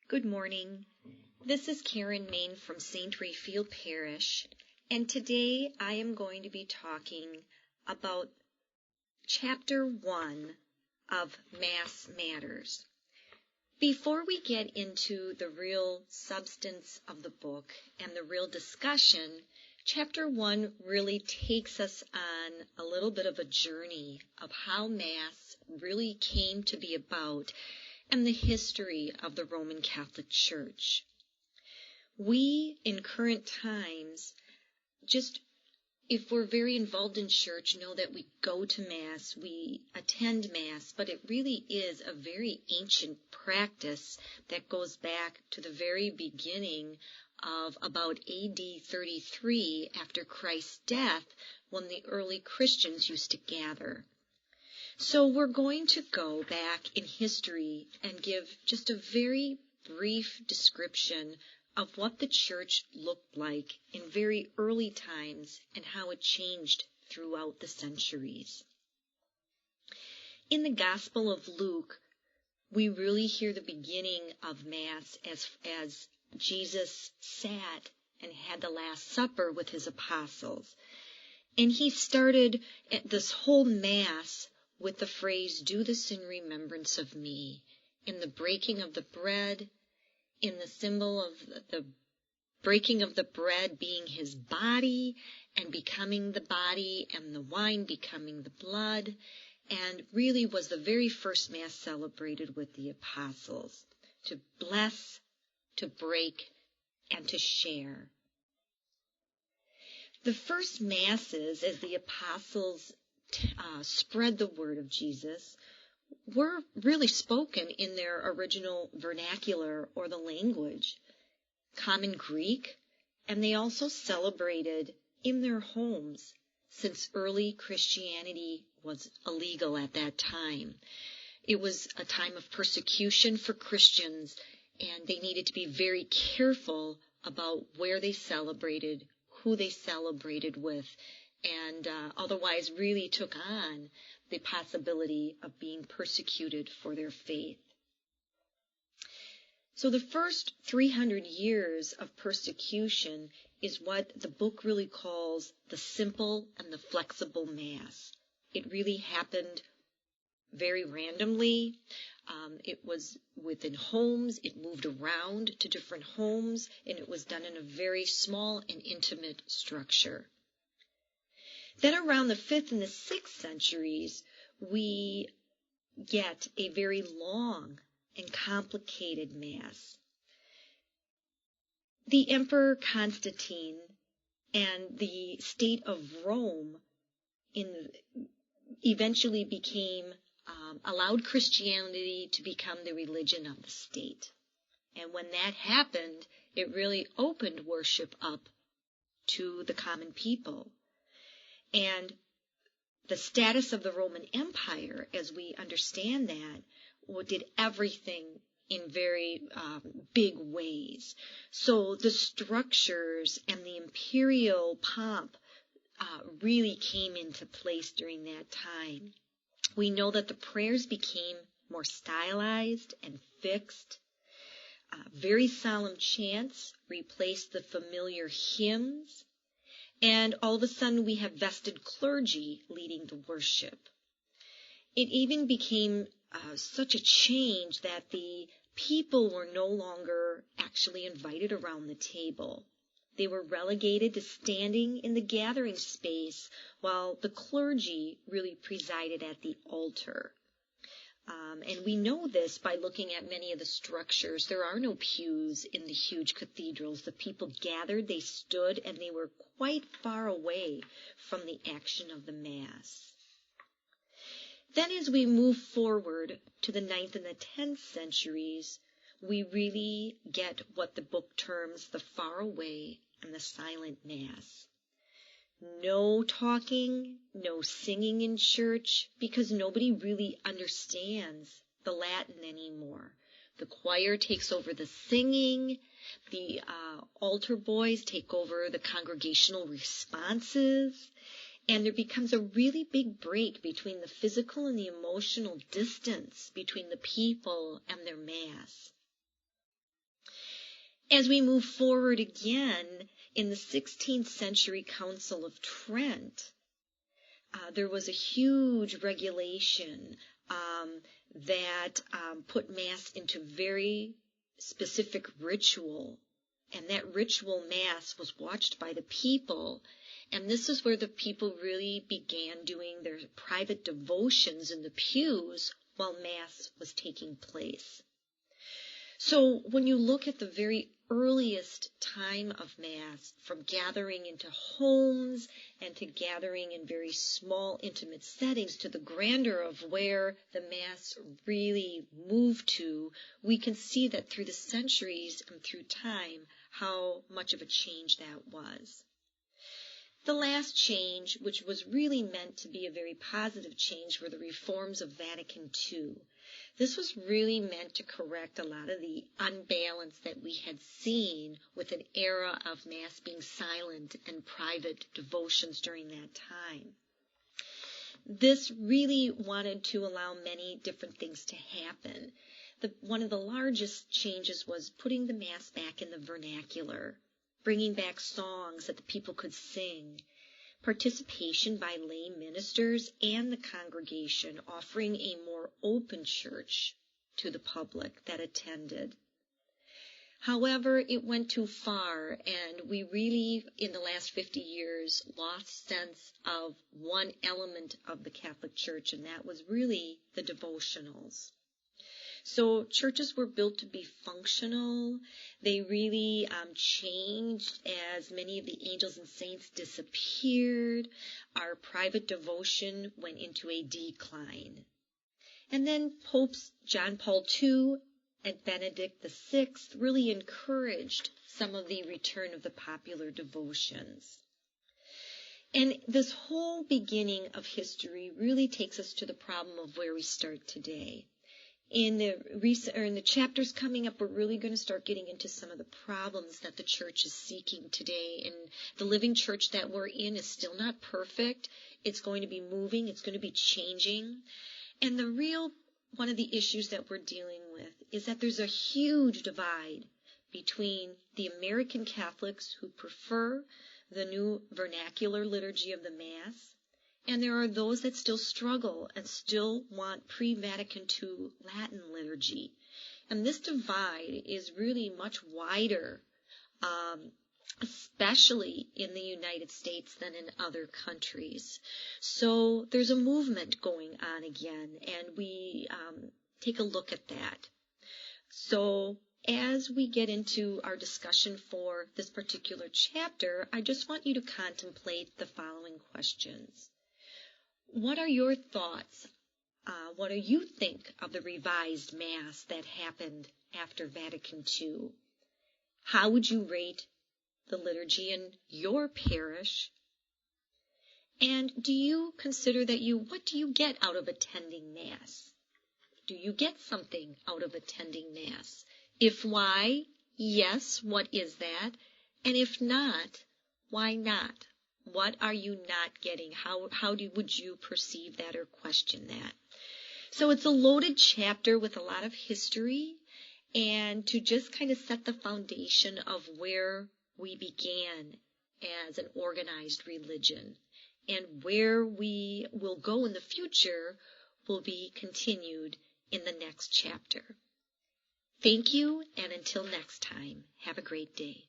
Good morning. This is Karen Main from St. Raphael Parish, and today I am going to be talking about Chapter 1 of Mass Matters. Before we get into the real substance of the book and the real discussion, Chapter 1 really takes us on a little bit of a journey of how Mass really came to be about and the history of the Roman Catholic Church. We, in current times, if we're very involved in church, know that we go to Mass, we attend Mass, but it really is a very ancient practice that goes back to the very beginning of about AD 33 after Christ's death, when the early Christians used to gather. So we're going to go back in history and give just a very brief description of what the church looked like in very early times and how it changed throughout the centuries. In the Gospel of Luke, we really hear the beginning of Mass as Jesus sat and had the Last Supper with his apostles. And he started this whole Mass with the phrase, "Do this in remembrance of me," in the breaking of the bread, in the symbol of the breaking of the bread being his body and becoming the body, and the wine becoming the blood, and really was the very first Mass celebrated with the apostles, to bless, to break, and to share. The first Masses, as the apostles spread the word of Jesus, were really spoken in their original vernacular or the language, common Greek, and they also celebrated in their homes, since early Christianity was illegal at that time. It was a time of persecution for Christians, and they needed to be very careful about where they celebrated, who they celebrated with, and otherwise really took on the possibility of being persecuted for their faith. So the first 300 years of persecution is what the book really calls the simple and the flexible Mass. It really happened very randomly. It was within homes, it moved around to different homes, and it was done in a very small and intimate structure. Then around the 5th and the 6th centuries, we get a very long and complicated Mass. The Emperor Constantine and the state of Rome eventually allowed Christianity to become the religion of the state. And when that happened, it really opened worship up to the common people. And the status of the Roman Empire, as we understand that, did everything in very big ways. So the structures and the imperial pomp really came into place during that time. We know that the prayers became more stylized and fixed. Very solemn chants replaced the familiar hymns. And all of a sudden we have vested clergy leading the worship. It even became such a change that the people were no longer actually invited around the table. They were relegated to standing in the gathering space while the clergy really presided at the altar. And we know this by looking at many of the structures. There are no pews in the huge cathedrals. The people gathered, they stood, and they were quite far away from the action of the Mass. Then as we move forward to the 9th and the 10th centuries, we really get what the book terms the far away and the silent Mass. No talking, no singing in church, because nobody really understands the Latin anymore. The choir takes over the singing, the altar boys take over the congregational responses, and there becomes a really big break between the physical and the emotional distance between the people and their Mass. As we move forward again, in the 16th century Council of Trent, there was a huge regulation that put Mass into very specific ritual. And that ritual Mass was watched by the people. And this is where the people really began doing their private devotions in the pews while Mass was taking place. So when you look at the very earliest time of Mass, from gathering into homes and to gathering in very small, intimate settings, to the grandeur of where the Mass really moved to, we can see that through the centuries and through time, how much of a change that was. The last change, which was really meant to be a very positive change, were the reforms of Vatican II. This was really meant to correct a lot of the unbalance that we had seen with an era of Mass being silent and private devotions during that time. This really wanted to allow many different things to happen. One of the largest changes was putting the Mass back in the vernacular, bringing back songs that the people could sing, participation by lay ministers and the congregation, offering a more open church to the public that attended. However, it went too far, and we really, in the last 50 years, lost sense of one element of the Catholic Church, and that was really the devotionals. So churches were built to be functional. They really changed as many of the angels and saints disappeared. Our private devotion went into a decline. And then Popes John Paul II and Benedict XVI really encouraged some of the return of the popular devotions. And this whole beginning of history really takes us to the problem of where we start today. In the chapters coming up, we're really going to start getting into some of the problems that the church is seeking today. And the living church that we're in is still not perfect. It's going to be moving. It's going to be changing. And one of the issues that we're dealing with is that there's a huge divide between the American Catholics who prefer the new vernacular liturgy of the Mass, and there are those that still struggle and still want pre-Vatican II Latin liturgy. And this divide is really much wider, especially in the United States than in other countries. So there's a movement going on again, and we take a look at that. So as we get into our discussion for this particular chapter, I just want you to contemplate the following questions. What are your thoughts? What do you think of the revised Mass that happened after Vatican II? How would you rate the liturgy in your parish? And do you consider what do you get out of attending Mass? Do you get something out of attending Mass? If why, yes, what is that? And if not, why not? What are you not getting? How would you perceive that or question that? So it's a loaded chapter with a lot of history, and to just kind of set the foundation of where we began as an organized religion and where we will go in the future will be continued in the next chapter. Thank you, and until next time, have a great day.